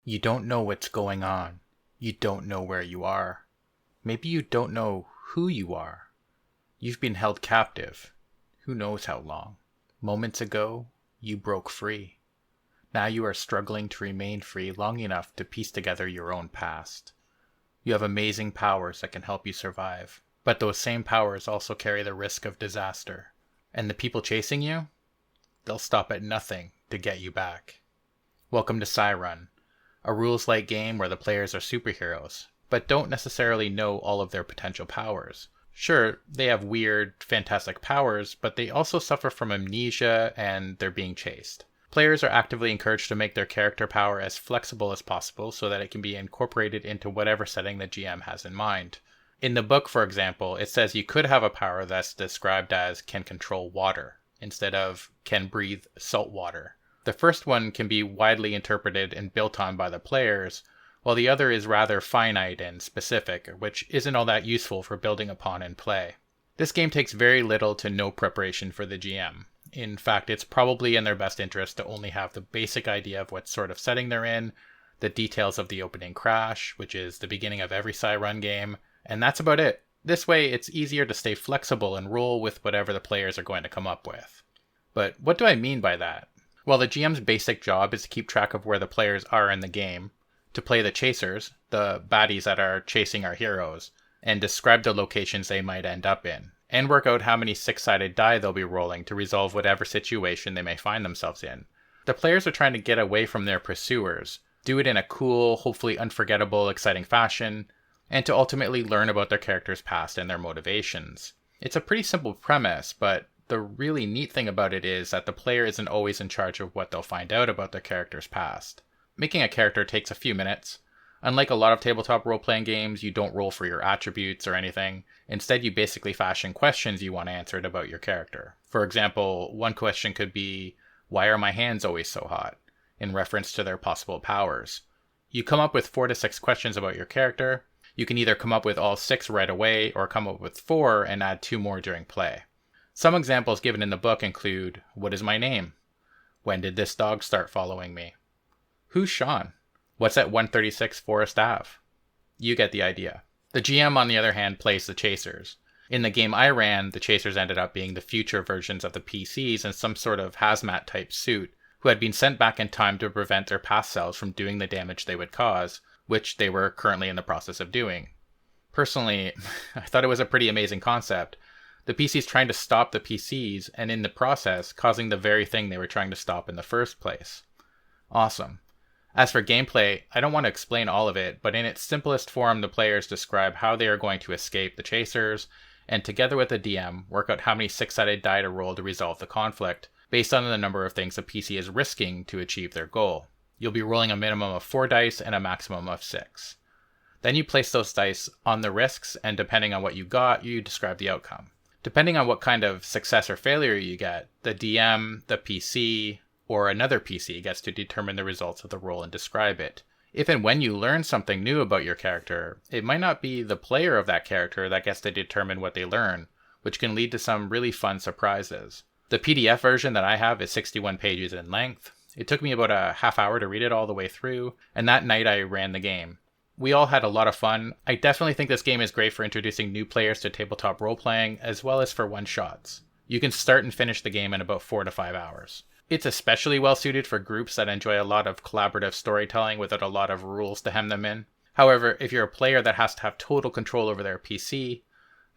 You don't know what's going on. You don't know where you are. Maybe you don't know who you are. You've been held captive. Who knows how long? Moments ago, you broke free. Now you are struggling to remain free long enough to piece together your own past. You have amazing powers that can help you survive, but those same powers also carry the risk of disaster. And the people chasing you? They'll stop at nothing to get you back. Welcome to Psi Run, a rules-light game where the players are superheroes, but don't necessarily know all of their potential powers. Sure, they have weird, fantastic powers, but they also suffer from amnesia and they're being chased. Players are actively encouraged to make their character power as flexible as possible so that it can be incorporated into whatever setting the GM has in mind. In the book, for example, it says you could have a power that's described as can control water, instead of can breathe salt water. The first one can be widely interpreted and built on by the players, while the other is rather finite and specific, which isn't all that useful for building upon in play. This game takes very little to no preparation for the GM. In fact, it's probably in their best interest to only have the basic idea of what sort of setting they're in, the details of the opening crash, which is the beginning of every Psi Run game, and that's about it. This way, it's easier to stay flexible and roll with whatever the players are going to come up with. But what do I mean by that? Well, the GM's basic job is to keep track of where the players are in the game, to play the chasers, the baddies that are chasing our heroes, and describe the locations they might end up in, and work out how many six-sided die they'll be rolling to resolve whatever situation they may find themselves in. The players are trying to get away from their pursuers, do it in a cool, hopefully unforgettable, exciting fashion, and to ultimately learn about their character's past and their motivations. It's a pretty simple premise, but the really neat thing about it is that the player isn't always in charge of what they'll find out about their character's past. Making a character takes a few minutes. Unlike a lot of tabletop role-playing games, you don't roll for your attributes or anything. Instead, you basically fashion questions you want answered about your character. For example, one question could be, why are my hands always so hot? In reference to their possible powers. You come up with 4 to 6 questions about your character. You can either come up with all 6 right away or come up with 4 and add 2 more during play. Some examples given in the book include, what is my name? When did this dog start following me? Who's Sean? What's at 136 Forest Ave? You get the idea. The GM, on the other hand, plays the chasers. In the game I ran, the chasers ended up being the future versions of the PCs in some sort of hazmat-type suit, who had been sent back in time to prevent their past selves from doing the damage they would cause, which they were currently in the process of doing. Personally, I thought it was a pretty amazing concept. The PCs trying to stop the PCs, and in the process, causing the very thing they were trying to stop in the first place. Awesome. As for gameplay, I don't want to explain all of it, but in its simplest form, the players describe how they are going to escape the chasers, and together with the DM, work out how many 6-sided die to roll to resolve the conflict, based on the number of things a PC is risking to achieve their goal. You'll be rolling a minimum of 4 dice and a maximum of 6. Then you place those dice on the risks, and depending on what you got, you describe the outcome. Depending on what kind of success or failure you get, the DM, the PC, or another PC gets to determine the results of the roll and describe it. If and when you learn something new about your character, it might not be the player of that character that gets to determine what they learn, which can lead to some really fun surprises. The PDF version that I have is 61 pages in length. It took me about a half hour to read it all the way through, and that night I ran the game. We all had a lot of fun. I definitely think this game is great for introducing new players to tabletop role-playing, as well as for one-shots. You can start and finish the game in about 4 to 5 hours. It's especially well suited for groups that enjoy a lot of collaborative storytelling without a lot of rules to hem them in. However, if you're a player that has to have total control over their PC,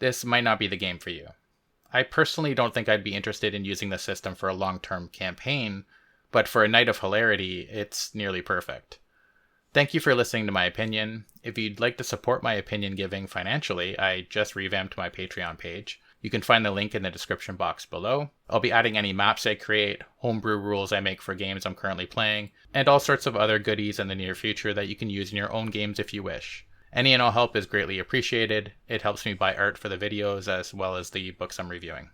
this might not be the game for you. I personally don't think I'd be interested in using the system for a long-term campaign, but for a night of hilarity, it's nearly perfect. Thank you for listening to my opinion. If you'd like to support my opinion giving financially, I just revamped my Patreon page. You can find the link in the description box below. I'll be adding any maps I create, homebrew rules I make for games I'm currently playing, and all sorts of other goodies in the near future that you can use in your own games if you wish. Any and all help is greatly appreciated. It helps me buy art for the videos as well as the books I'm reviewing.